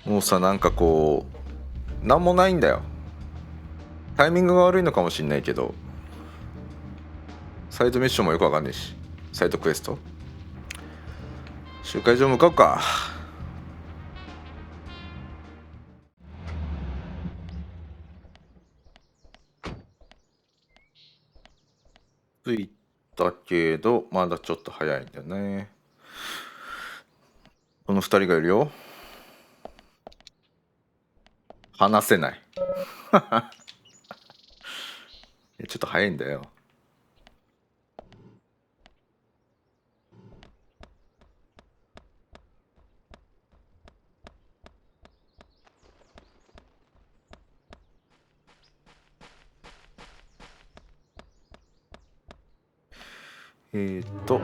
もうさ、なんかこうなんもないんだよ。タイミングが悪いのかもしんないけど、サイドミッションもよくわかんないし、サイドクエスト集会場向かうか。着いたけどまだちょっと早いんだよね。この2人がいるよ。話せないちょっと早いんだよ。こ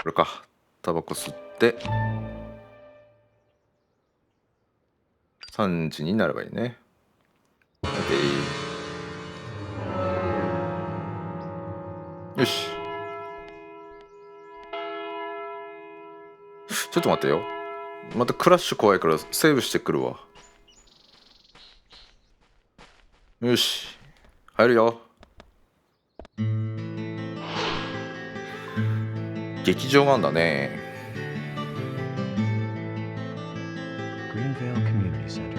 れか。タバコ吸って3時になればいいね。よし。ちょっと待ってよ。またクラッシュ怖いからセーブしてくるわ。よし、入るよ。劇場なんだね。Greenvale Community Center.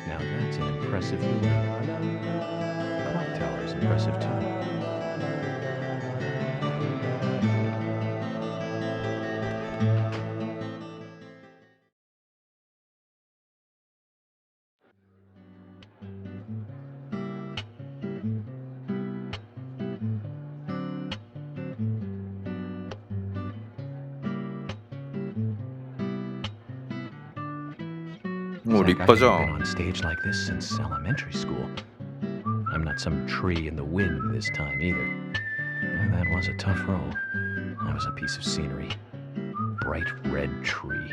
Now that's an impressive building. Clock tower is impressive too.もう立 Zach, 派 I じゃ haven't been ん。 on stage like this since elementary school. I'm not some tree in the wind this time either. And that was a tough role. That was a piece of scenery. Bright red tree.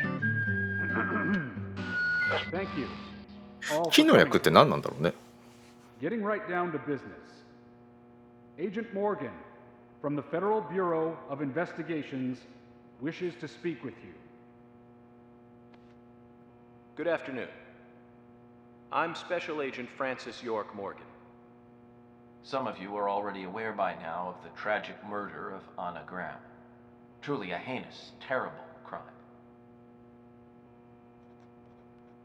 Thank you. All 木 for の coming. 役って何なんだろうね。 Getting right down to business. Agent Morgan from the Federal Bureau of Investigations wishes to speak with you. Good afternoon. I'm Special Agent Francis York Morgan. Some of you are already aware by now of the tragic murder of Anna Graham. Truly a heinous, terrible crime.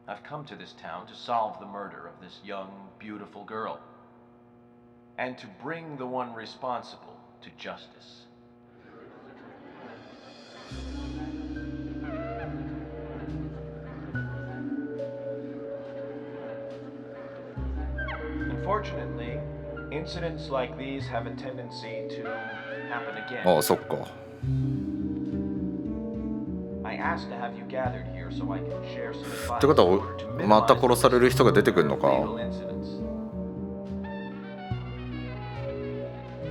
I've come to this town to solve the murder of this young, beautiful girl, and to bring the one responsible to justice. Unfortunately, incidents like these have a tendency to happen あ again. あ、そっか。 I asked to have you gathered here so I can share some っ advice てこと in は order to また minimize 殺される人が出てくるの fatal か。 incidents.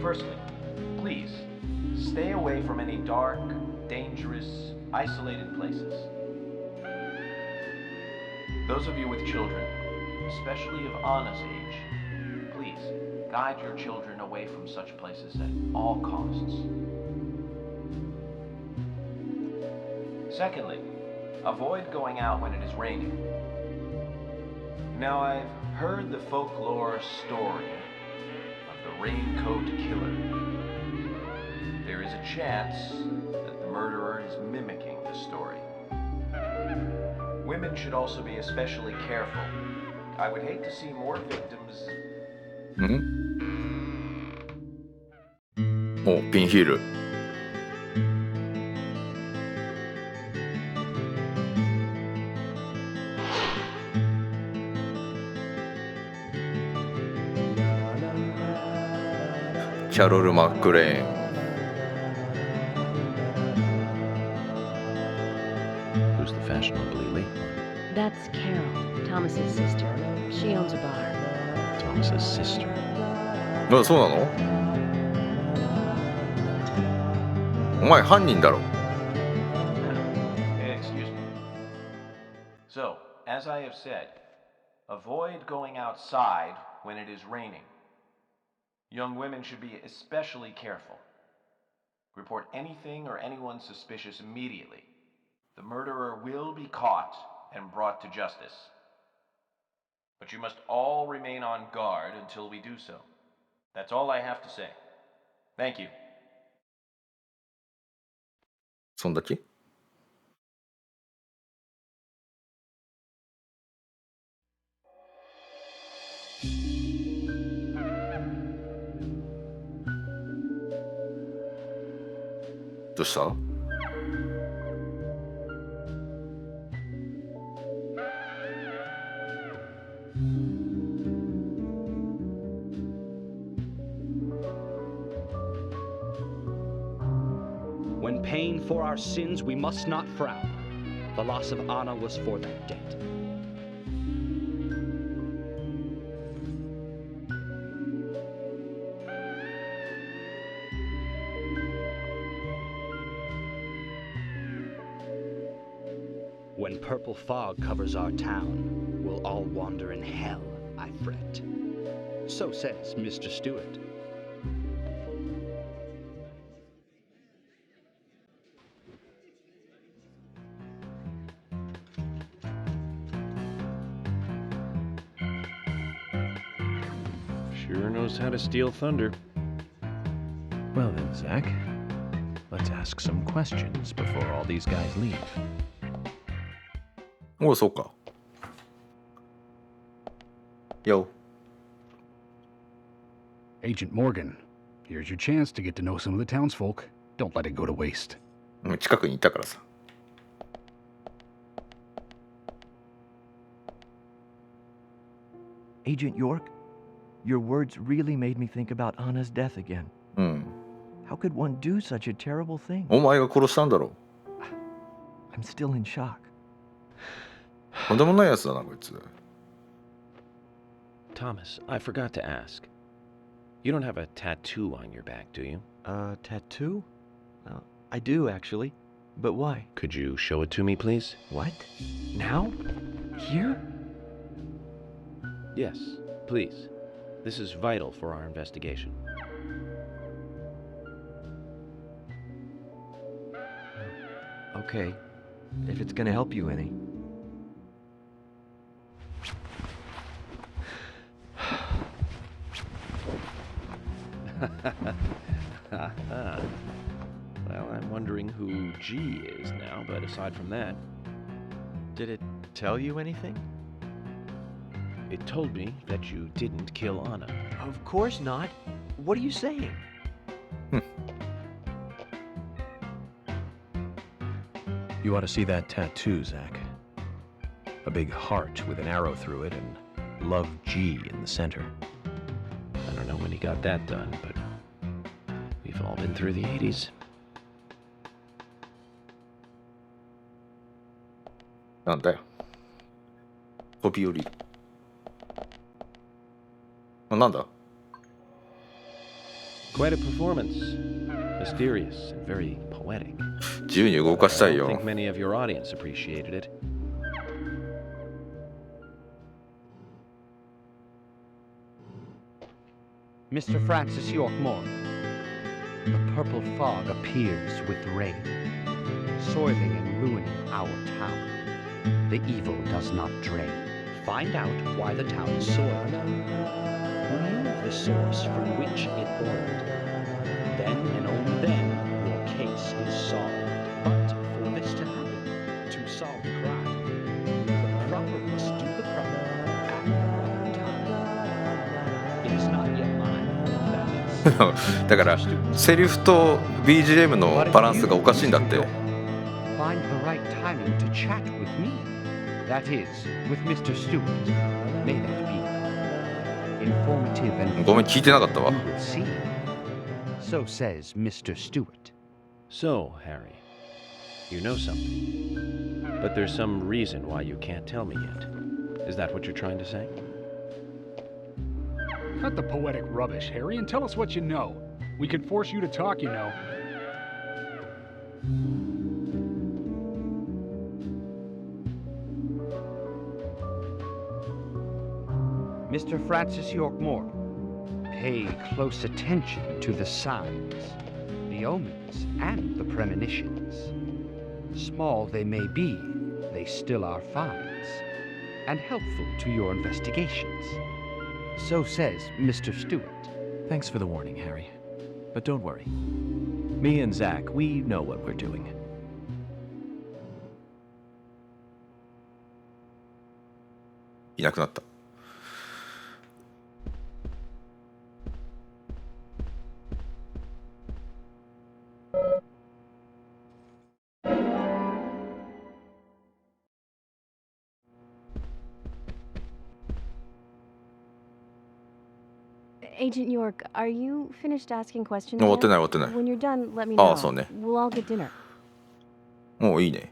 Firstly, please stay away from any dark, dangerous, isolated places. Those of you with children, especially of Anna's age, please guide your children away from such places at all costs. Secondly, avoid going out when it is raining. Now, I've heard the folklore story of the raincoat killer. There is a chance that the murderer is mimicking the story. Women should also be especially careful. I would hate to see more victims. お、ピンヒール。キャロル・マックレーン。 Who's the fashionably late one? That's Carol, Thomas's sister. She owns a bar. Thomas's sister. あ、そうなの？お前犯人だろ。 Excuse me. So, as I have said, avoid going outside when it is raining. Young women should be especially careful. Report anything or anyone suspicious immediately. The murderer will be caught and brought to justice. But you must all remain on guard until we do so. That's all I have to say. Thank you. そんだけ？どうした？ When paying for our sins, we must not frown. The loss of Anna was for that debt. When purple fog covers our town, we'll all wander in hell, I fret. So says Mr. Stewart. Sure knows how to steal thunder. Well then, Zach, let's ask some questions before all these guys leave. おう、そうか。Yo. Agent Morgan, here's your chance to get to know some of the townsfolk. Don't let it go to waste. 近くにいたからさ。Agent York, your words really made me think about Anna's death again. うん。 How could one do such a terrible thing? お前が殺したんだろ I'm still in shock. う。とんでもないやつだな、こいつ。 Thomas, I forgot to ask. You don't have a tattoo on your back, do you? Tattoo? I do, actually. But why? Could you show it to me, please? What? Now? Here? Yes, please. This is vital for our investigation. Okay. If it's gonna help you any. Well, I'm wondering who G is now, but aside from that, Did it tell you anything? it told me that you didn't kill Anna. Of course not. What are you saying? You ought to see that tattoo, Zach. A big heart with an arrow through it and Love G in the center. I don't know when he got that done, but we've all been through the 80s. なんだよ。飛び降り。なんだ Quite a performance. Mysterious and very poetic. 自由に動かしたい I don't よ。 think many of your audience appreciated it. Mr. Francis York Morgan. The purple fog appears with rain, soiling and ruining our town. The evil does not drain. Find out why the town is soiled. Remove the source from which it boiled. Then and only then your case is solved. But for this to happen, to solve the crime, the proper must do the proper at the right time. It is not yet mine. That is. だからセリフと BGM のバランスがおかしいんだって。 Find the right timing to chat with me. That is, with Mr. Stewart. May that be informative and ごめん、聞いてなかったわ。 you will see. So says Mr. Stewart. So, Harry, you know something. But there's some reason why you can't tell me yet. Is that what you're trying to say? Cut the poetic rubbish, Harry, and tell us what you know. We can force you to talk, you know. Mr. Francis York Morgan, pay close attention to the signs. The the omens and the premonitions. Small they may be, they still are finds, and helpful to your investigations. So says Mr. Stewart. Thanks for the warning, Harry. But don't worry. Me and Zach, we know what we're doing. いなくなった。Agent York, are you finished asking questions 終わってない yet? 終わってない。 When you're done, let me あ know. あ、そうね。 We'll all get dinner. もういいね。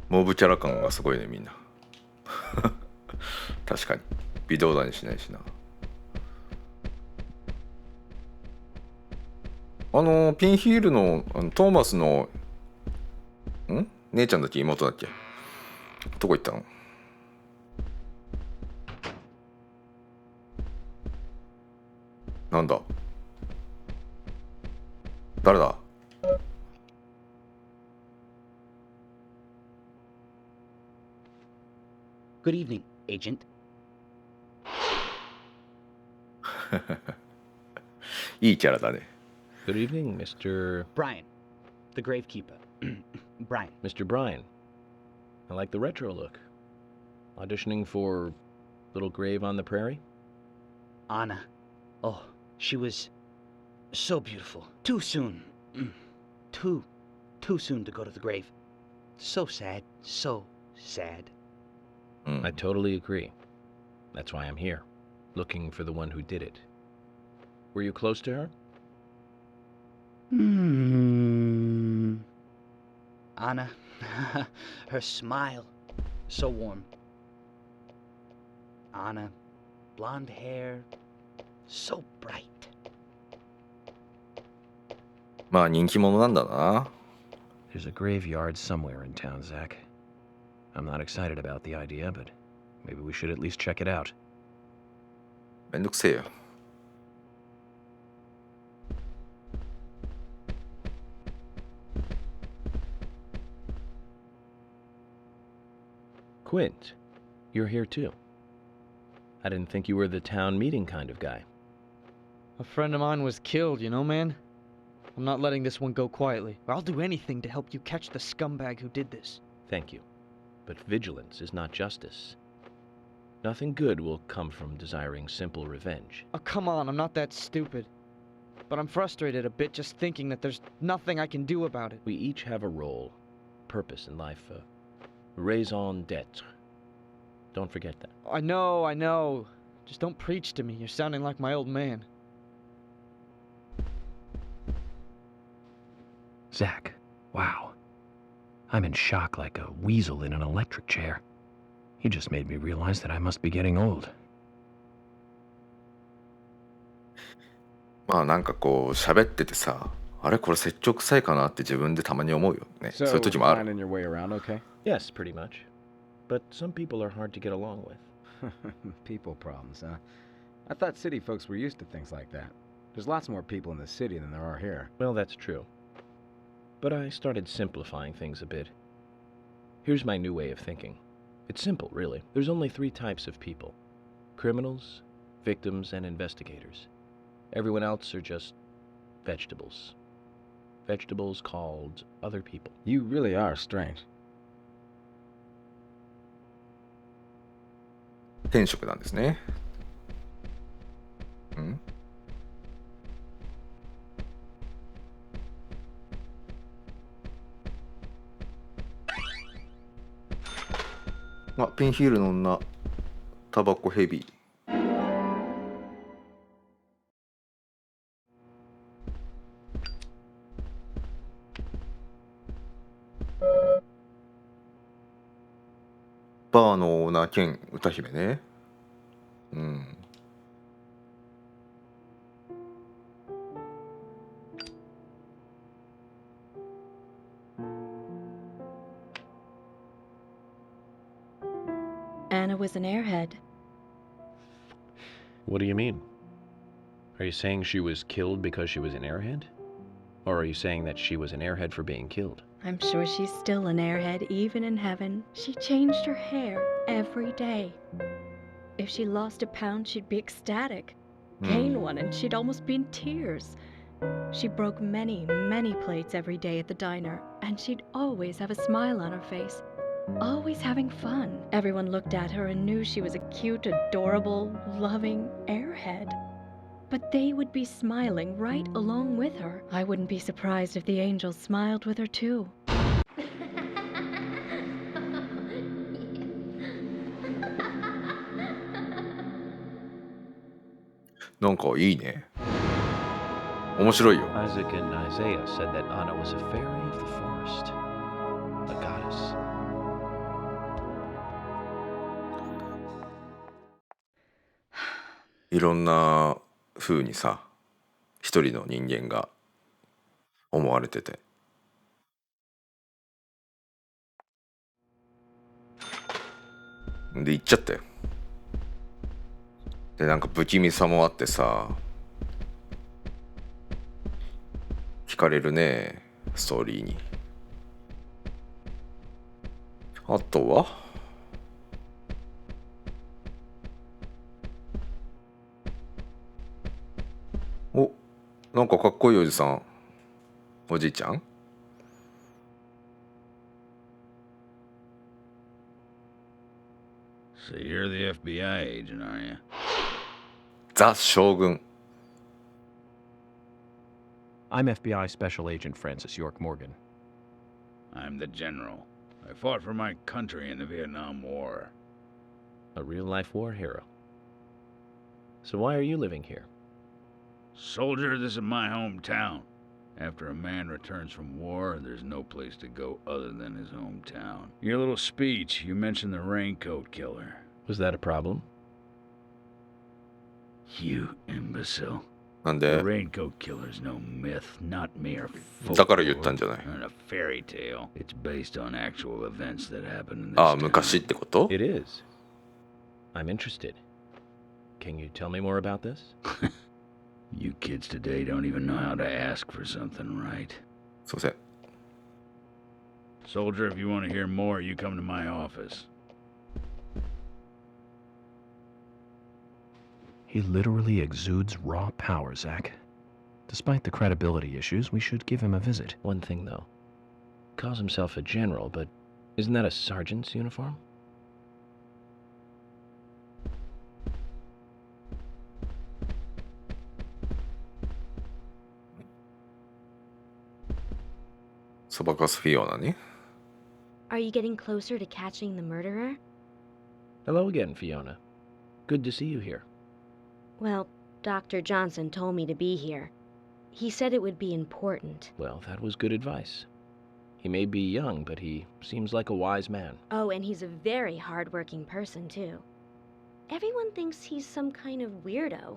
モブキャラ感がすごいねみんな。確かに微動だにしないしな。ピンヒールの、トーマスの姉ちゃんだっけ妹だっけ、どこ行ったの？なんだ誰だ？ Good evening, Agent. いいキャラだね。 Good evening, Mr. Brian, the gravekeeper. Brian. Mr. Bryan. I like the retro look. Auditioning for Little Grave on the Prairie? Anna. Oh, she was so beautiful. Too soon. Too soon to go to the grave. So sad. So sad. I totally agree. That's why I'm here, looking for the one who did it. Were you close to her? Anna, her smile, so warm. Anna, blonde hair, so bright. まあ人気者なんだな。 There's a graveyard somewhere in town, Zach. I'm not excited about the idea, but maybe we should at least check it out. めんどくせえよ。 Quint, you're here too. I didn't think you were the town meeting kind of guy. A friend of mine was killed, you know, man? I'm not letting this one go quietly. I'll do anything to help you catch the scumbag who did this. Thank you. But vigilance is not justice. Nothing good will come from desiring simple revenge. Oh, come on, I'm not that stupid. But I'm frustrated a bit just thinking that there's nothing I can do about it. We each have a role, purpose in life, raison d'etre. Don't forget that. I know. Just don't preach to me. You're sounding like my old man. Zach, wow. I'm in shock like a weasel in an electric chair. He just made me realize that I must be getting old. まあなんかこう喋っててさ、あれこれ説教臭いかなって自分でたまに思うよね。そういう時もある。 finding your way around, okay? Yes, pretty much. But some people are hard to get along with. People problems, huh? I thought city folks were used to things like that. There's lots more people in the city than there are here. Well, that's true. But I started simplifying things a bit. Here's my new way of thinking. It's simple, really. There's only 3 types of people: criminals, victims, and investigators. Everyone else are just vegetables. Vegetables called other people. You really are strange. 天職なんですね。あ、ピンヒールの女、タバコヘビー。バーのオーナー兼歌姫ね。Anna was an airhead. What do you mean? Are you saying she was killed because she was an airhead? Or are you saying that she was an airhead for being killed? I'm sure she's still an airhead even in heaven. She changed her hair every day. If she lost a pound, she'd be ecstatic. Gain one, and she'd almost be in tears. She broke many, many plates every day at the diner, and she'd always have a smile on her face. Always having fun. Everyone looked at her and knew she was a cute, adorable, loving airhead. But they would be smiling right along with her. I wouldn't be surprised if the angels smiled with her too. なんかいいね。面白いよ。 Isaac and Isaiah said that Anna was a fairy of the forest, a goddess. いろんな風にさ、一人の人間が思われてて。で行っちゃったよ。でなんか不気味さもあってさ、惹かれるね、ストーリーに。あとはお、なんかかっこいいおじさん。おじいちゃん？ So you're the FBI agent, are you? ザ・将軍。 I'm FBI Special Agent Francis York Morgan. I'm the general. I fought for my country in the Vietnam War. A real-life war hero. So why are you living here? Soldier, this is my hometown. After a man returns from war, there's no place to go other than his hometown. Your little speech, you mentioned the raincoat killer. Was that a problem? You imbecile. なん The で raincoat killer's no myth, not mere だから言ったんじゃない。 folklore, and a fairy tale. It's based on actual events that happened in this ああ、 town. 昔ってこと？ It is. I'm interested. Can you tell me more about this? You kids today don't even know how to ask for something right. すいません。 Soldier, if you want to hear more, you come to my office. He literally exudes raw power, Zach. Despite the credibility issues, we should give him a visit. One thing, though. Calls himself a general, but isn't that a sergeant's uniform? Are you getting closer to catching the murderer? Hello again, Fiona. Good to see you here. Well, Dr. Johnson told me to be here. He said it would be important. Well, that was good advice. He may be young, but he seems like a wise man. Oh, and he's a very hard-working person, too. Everyone thinks he's some kind of weirdo,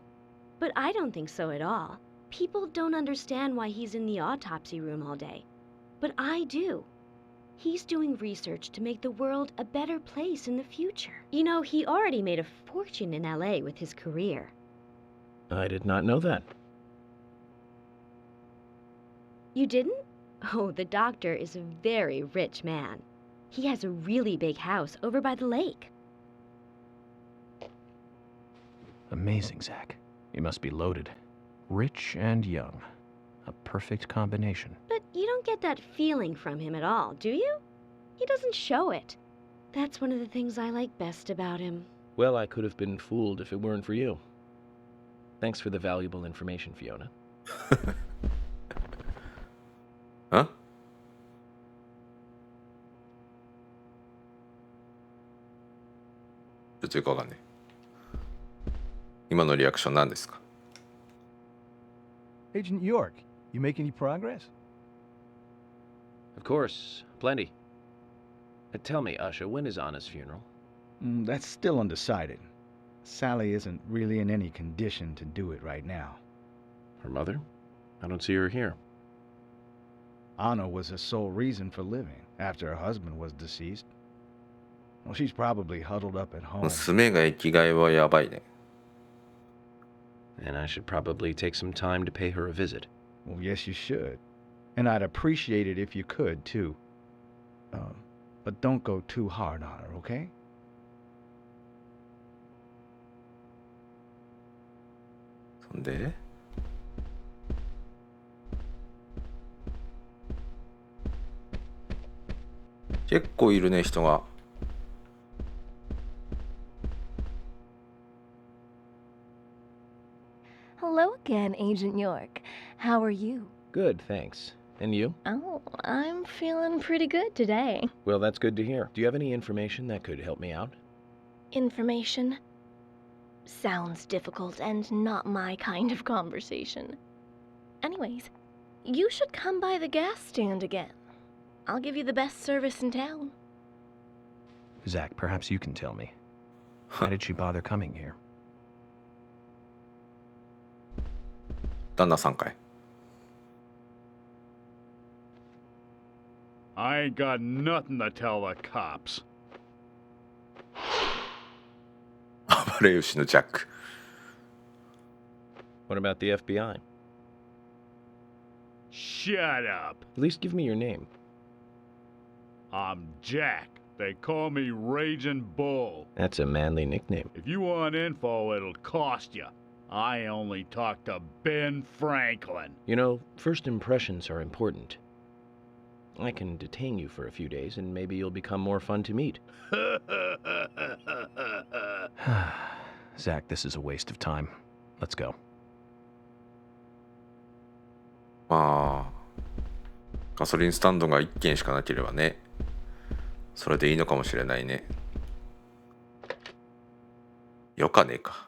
but I don't think so at all. People don't understand why he's in the autopsy room all day, but I do. He's doing research to make the world a better place in the future. You know, he already made a fortune in LA with his career. I did not know that. You didn't? Oh, the doctor is a very rich man. He has a really big house over by the lake. Amazing, Zach. You must be loaded. Rich and young. A perfect combination. But you don't get that feeling from him at all, do you? He doesn't show it. That's one of the things I like best about him. Well, I could have been fooled if it weren't for you. Thanks for the valuable information, Fiona. あ？ちょっとよくわかんない。今のリアクション何ですか？ Agent York, you make any progress? Of course, plenty. Tell me, Usha, when is Anna's funeral? That's still undecided. Sally isn't really in any condition to do it right now. Her mother? I don't see her here. Anna was her sole reason for living after her husband was deceased. Well, she's probably huddled up at home. 娘が生きがいはやばいね。and I should probably take some time to pay her a visit. Well, yes, you should. And I'd appreciate it if you could, too. But don't go too hard on her, okay? そんで結構いるね、人が。Hello again, Agent York. How are you? Good, thanks. And you? Oh, I'm feeling pretty good today. Well, that's good to hear. Do you have any information that could help me out? Information? Sounds difficult and not my kind of conversation. Anyways, you should come by the gas stand again. I'll give you the best service in town. Zach, perhaps you can tell me. Why did she bother coming here? 旦那さんかい。 I ain't got nothing to tell the cops. 暴れ牛のジャック。 What about the FBI? Shut up. At least give me your name. I'm Jack. They call me Raging Bull. That's a manly nickname. If you want info, it'll cost you. I only talk to Ben Franklin. You know, first impressions are important. I can detain you for a few days, and maybe you'll become more fun to meet. Zach, this is a waste of time. Let's go. まあガソリンスタンドが1軒しかなければね、それでいいのかもしれないね。よかねえか。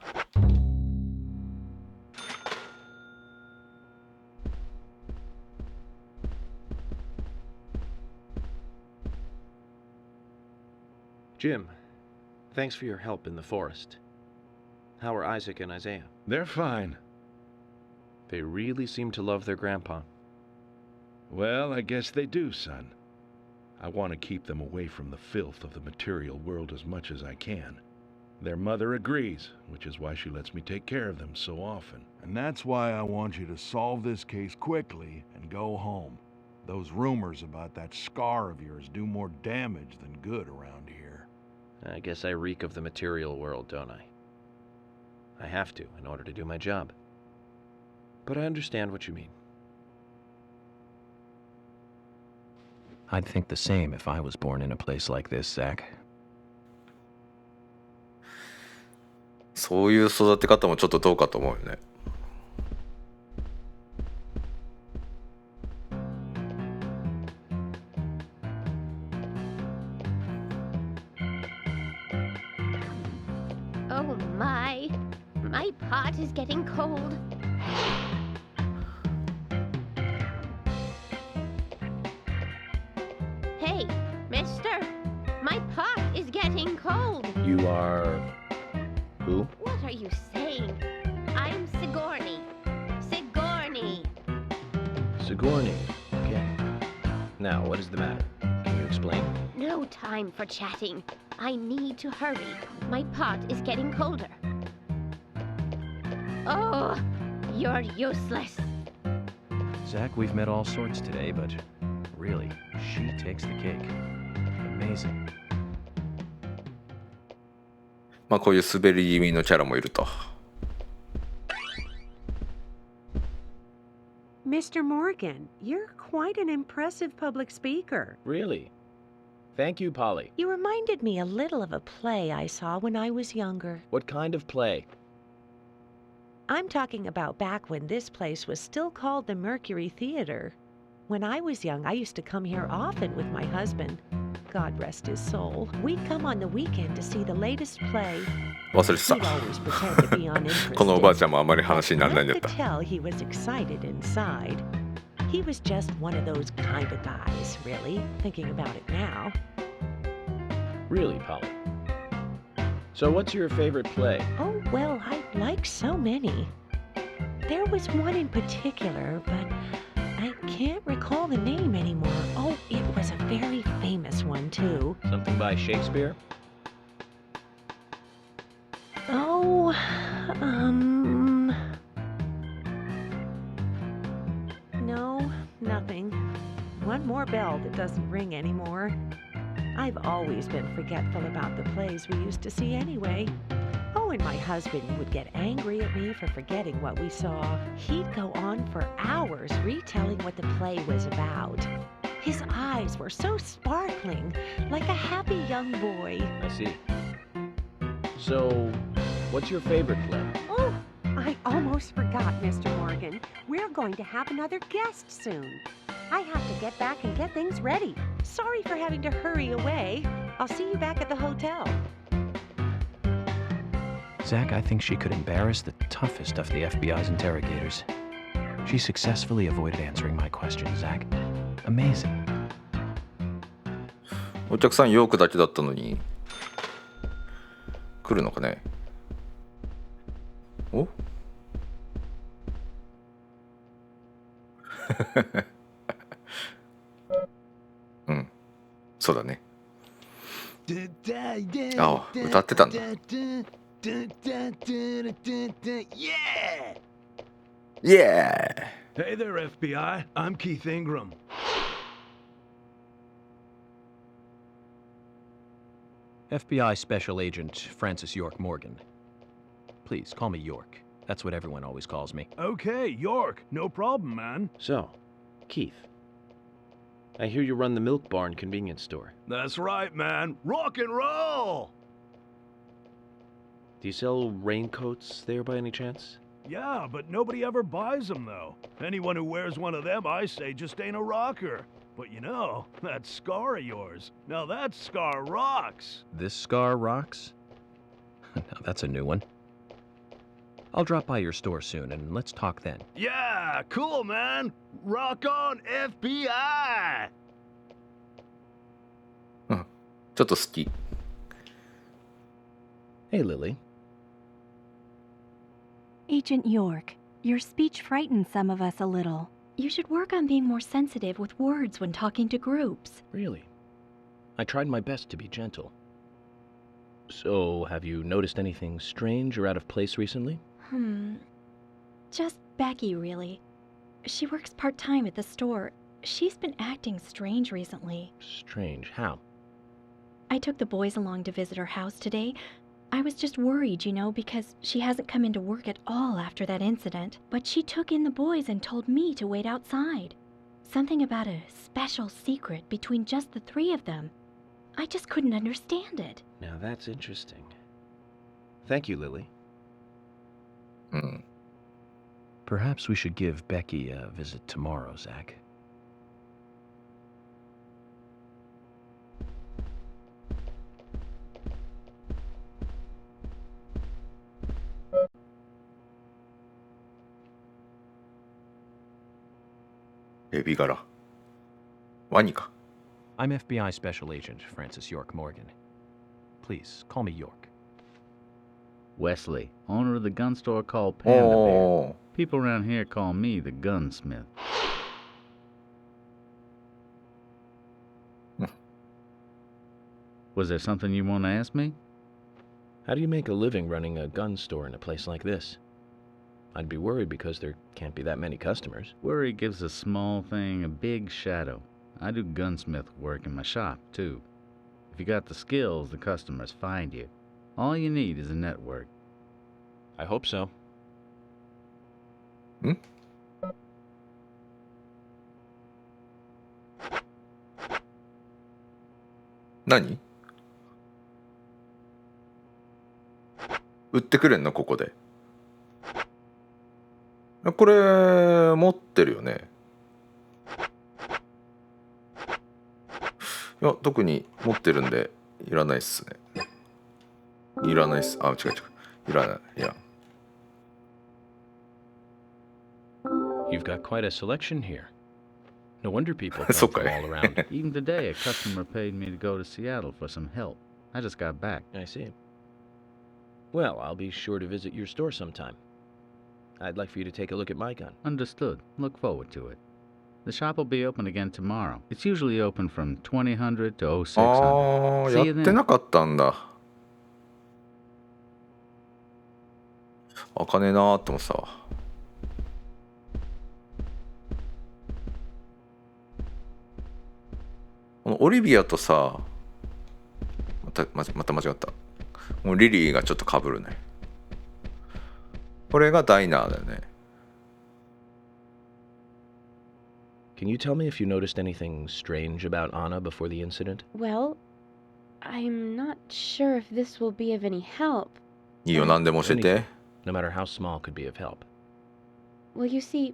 Jim, thanks for your help in the forest. How are Isaac and Isaiah? They're fine. They really seem to love their grandpa. Well, I guess they do, son. I want to keep them away from the filth of the material world as much as I can. Their mother agrees, which is why she lets me take care of them so often. And that's why I want you to solve this case quickly and go home. Those rumors about that scar of yours do more damage than good around here. I guess I reek of the material world, don't I? I have to, in order to do my job. But I understand what you mean. I'd think the same if I was born in a place like this, Zach. そういう育て方もちょっとどうかと思うよね。Oh my. My pot is getting cold. Hey, mister. My pot is getting cold. You are... who? What are you saying? I'm Sigourney. Sigourney. Sigourney. Okay. Now, what is the matter? Can you explain? No time for chatting. I need to hurry. My pot is getting colder. Oh, you're useless. Zach, we've met all sorts today, but really, she takes the cake. Amazing. まあこういう滑り気味のキャラもいると。Mr. Morgan, you're quite an impressive public speaker. Really? Thank you, Polly. You reminded me a little of a play I saw when I was younger. What kind of play? I'm talking about back when this place was still called the Mercury Theater. When I was young, I used to come here often with my husband. God rest his soul. We'd come on the weekend to see the latest play. 忘れてた。 He'd always pretend to be uninterested. このおばあちゃんもあまり話にならないんだっ I た。 could tell he was excited inside. He was just one of those kind of guys, really, thinking about it now. Really, Polly? So what's your favorite play? Oh, well, I like so many. There was one in particular, but I can't recall the name anymore. Oh, it was a very famous one, too. Something by Shakespeare? Oh, more bell that doesn't ring anymore. I've always been forgetful about the plays we used to see anyway. Oh, and my husband would get angry at me for forgetting what we saw. He'd go on for hours retelling what the play was about. His eyes were so sparkling, like a happy young boy. I see. So, what's your favorite play? Oh, I almost forgot, Mr. Morgan. We're going to have another guest soon. I have to get back and get things ready. Sorry for having to hurry away. I'll see you back at the hotel. Zach, I think she could embarrass the toughest of the FBI's interrogators. She successfully avoided answering my question, Zach. Amazing. お客さんヨークだけだったのに来るのかね。おうん、そうだね。ああ、歌ってたんだ。Yeah! Hey there, FBI. I'm Keith Ingram. FBI Special Agent Francis York Morgan. Please, call me York. That's what everyone always calls me. Okay, York. No problem, man. So, Keith, I hear you run the Milk Barn convenience store. That's right, man. Rock and roll! Do you sell raincoats there by any chance? Yeah, but nobody ever buys them, though. Anyone who wears one of them, I say, just ain't a rocker. But you know, that scar of yours, now that scar rocks. This scar rocks? Now that's a new one. I'll drop by your store soon, and let's talk then. Yeah, cool, man. Rock on, FBI! うん、ちょっと好き。Hey, Lily. Agent York, your speech frightens some of us a little. You should work on being more sensitive with words when talking to groups. Really? I tried my best to be gentle. So, have you noticed anything strange or out of place recently? Just Becky, really. She works part-time at the store. She's been acting strange recently. Strange? How? I took the boys along to visit her house today. I was just worried, you know, because she hasn't come into work at all after that incident. But she took in the boys and told me to wait outside. Something about a special secret between just the three of them. I just couldn't understand it. Now that's interesting. Thank you, Lily. Perhaps we should give Becky a visit tomorrow, Zach. Baby柄。ワニか。I'm FBI Special Agent Francis York Morgan. Please, call me York. Wesley, owner of the gun store called Panda Bear. Oh. People around here call me the gunsmith. Was there something you want to ask me? How do you make a living running a gun store in a place like this? I'd be worried because there can't be that many customers. Worry gives a small thing a big shadow. I do gunsmith work in my shop, too. If you got the skills, the customers find you. All you need is a network. I hope so.何？売ってくれんのここで。これ持ってるよね。いや特に持ってるんでいらないっすね。いらないっす。あ、違う違う。いらない。いや。You've got quite a selection here. No wonder people come from all around. Even today, a customer paid me to go to Seattle for some help. I just got back. I see. Well, I'll be sure to visit your store sometime. I'd like for you to take a look at my gun. Understood. Look forward to it. The shop will be open again tomorrow. It's usually open from 2000 to 0600. ああ、やってなかったんだ。開かねえなーって思ってたわ。オリビアとさ、また間違った。もうリリーがちょっと被るね。これがダイナーだよね。Can you tell me if you noticed anything strange about Anna before the incident? Well, I'm not sure if this will be of any help. いいよ、何でも教えて。No matter how small could be of help. Well, you see,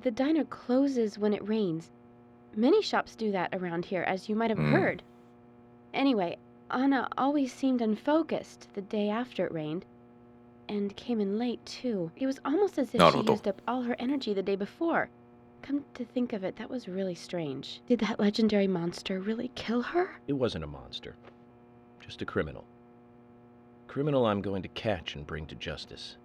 the diner closes when it rains. Many shops do that around here, as you might have heard. Anyway, Anna always seemed unfocused the day after it rained, and came in late too. It was almost as if she used up all her energy the day before. Come to think of it, that was really strange. Did that legendary monster really kill her? It wasn't a monster. Just a criminal. Criminal I'm going to catch and bring to justice.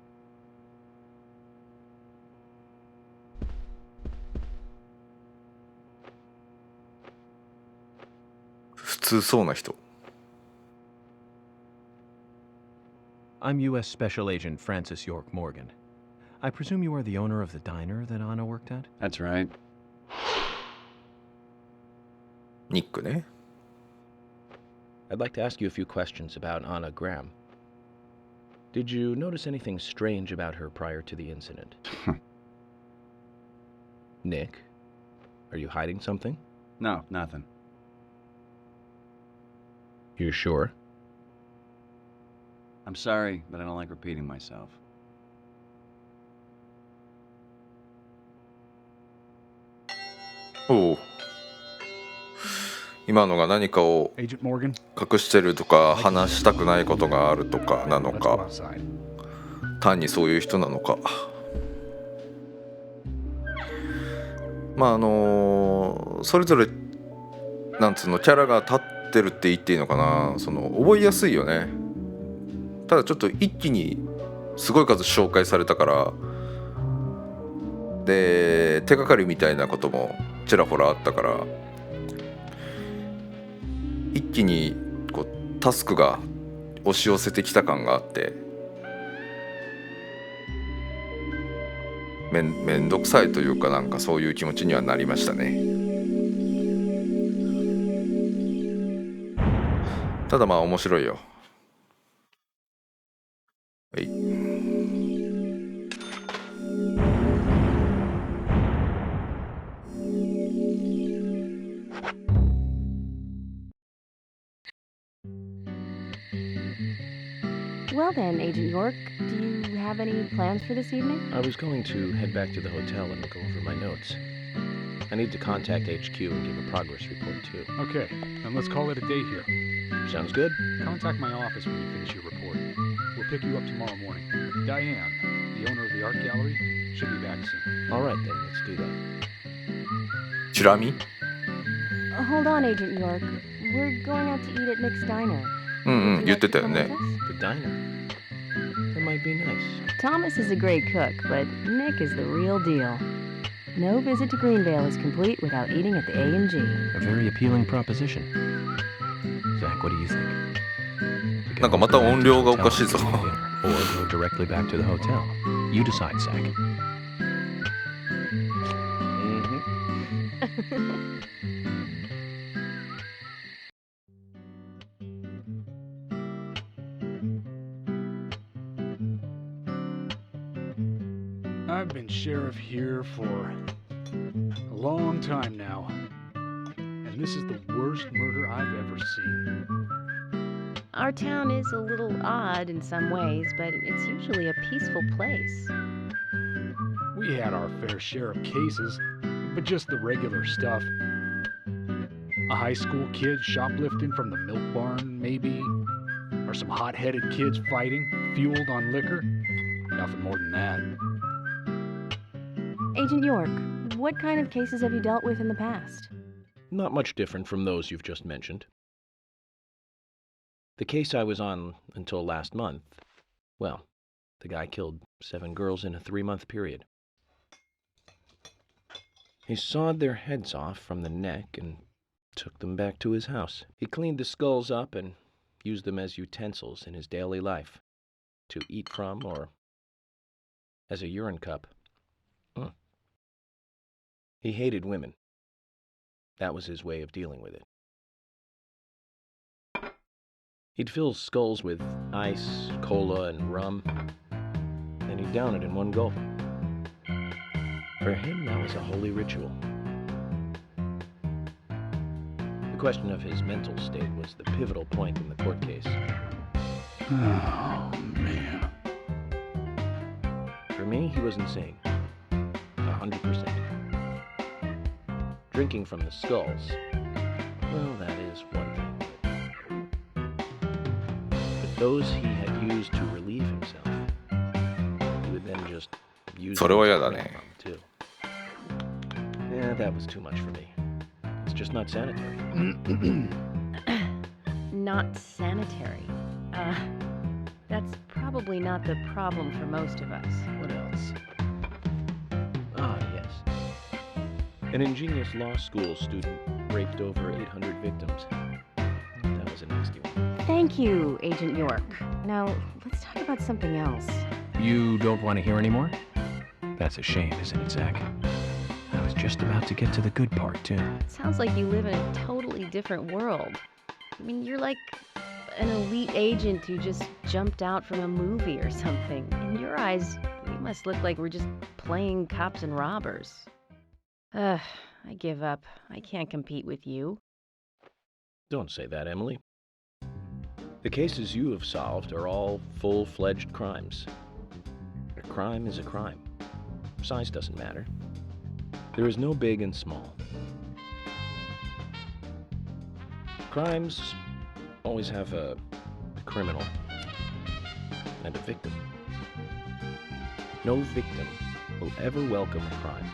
普通そうな人。I'm U.S. Special Agent Francis York Morgan. I presume you are the owner of the diner that Anna worked at? That's right. ニックね。I'd like to ask you a few questions about Anna Graham. Did you notice anything strange about her prior to the incident? Nick, are you hiding something? No, nothing. You're sure? I'm sorry, but I don't like repeating myself. Oh. 今のが何かを Agent Morgan? 隠してるとか話したくないことがあるとかなの Let's か go outside. 単にそういう人なのか。まあそれぞれなんつうのキャラが立ってるって言っていいのかな。その覚えやすいよね。ただちょっと一気にすごい数紹介されたからで手がかりみたいなこともちらほらあったから一気にこうタスクが押し寄せてきた感があってめんどくさいというかなんかそういう気持ちにはなりましたね。ただまあ面白いよ。はい。Well then, Agent York, do you have any plans for this evening? I was going to head back to the hotel and go over my notes. I need to contact HQ and give a progress report too. Okay, then let's call it a day here. Sounds good. Contact my office when you finish your report. We'll pick you up tomorrow morning. Diane, the owner of the art gallery, should be back soon. All right then, let's do that. チラミ Hold on, Agent York. We're going out to eat at Nick's diner. 言ってたよね。 The diner. That might be nice. Thomas is a great cook, but Nick is the real deal. No visit to Greenvale is complete without eating at the A&G. A very appealing proposition. Zach, what do you think? なんかまた音量がおかしいぞ。 Or go directly back to the hotel. You decide, Zach. I've been sheriff here for a long time now, and this is the worst murder I've ever seen. Our town is a little odd in some ways, but it's usually a peaceful place. We had our fair share of cases, but just the regular stuff. A high school kid shoplifting from the milk barn, maybe, or some hot-headed kids fighting, fueled on liquor. Nothing more than that. Agent York, what kind of cases have you dealt with in the past? Not much different from those you've just mentioned. The case I was on until last month, well, the guy killed 7 girls in a 3-month period. He sawed their heads off from the neck and took them back to his house. He cleaned the skulls up and used them as utensils in his daily life, to eat from or as a urine cup. He hated women. That was his way of dealing with it. He'd fill skulls with ice, cola, and rum, and he'd down it in one gulp. For him, that was a holy ritual. The question of his mental state was the pivotal point in the court case. Oh, man. For me, he was insane. 100%. Drinking from the skulls, well, that is one thing. But those he had used to relieve himself, he would then just use それは嫌だ them ね。 too. Yeah, that was too much for me. It's just not sanitary. Not sanitary. That's probably not the problem for most of us. What else? Ah, yes. An ingenious law school student raped over 800 victims. That was a nasty one. Thank you, Agent York. Now, let's talk about something else. You don't want to hear anymore? That's a shame, isn't it, Zach? I was just about to get to the good part, too. Sounds like you live in a totally different world. I mean, you're like an elite agent who just jumped out from a movie or something. In your eyes, we must look like we're just playing cops and robbers. I give up. I can't compete with you. Don't say that, Emily. The cases you have solved are all full-fledged crimes. A crime is a crime. Size doesn't matter. There is no big and small. Crimes always have a criminal and a victim. No victim will ever welcome a crime,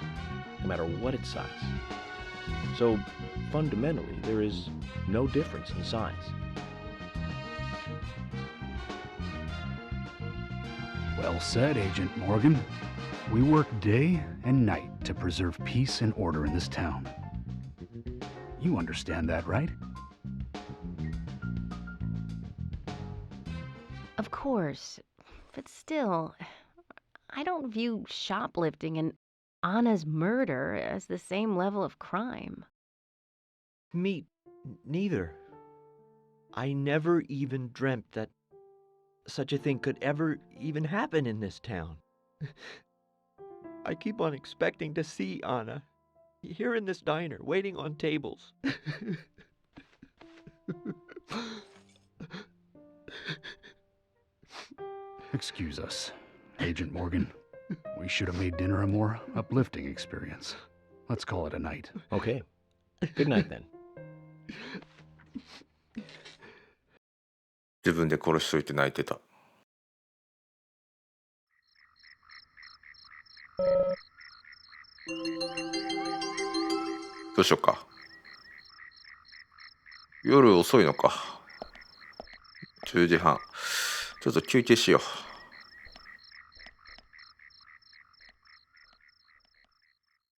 no matter what its size. So, fundamentally, there is no difference in size. Well said, Agent Morgan. We work day and night to preserve peace and order in this town. You understand that, right? Of course. But still, I don't view shoplifting and Anna's murder as the same level of crime. Me neither. I never even dreamt that such a thing could ever even happen in this town. I keep on expecting to see Anna here in this diner, waiting on tables. Excuse us, Agent Morgan. We should have made dinner a more uplifting experience. Let's call it a night. Okay. Good night, then. 自分で殺しといて泣いてた。どうしようか。夜遅いのか。10時半。ちょっと休憩しよう。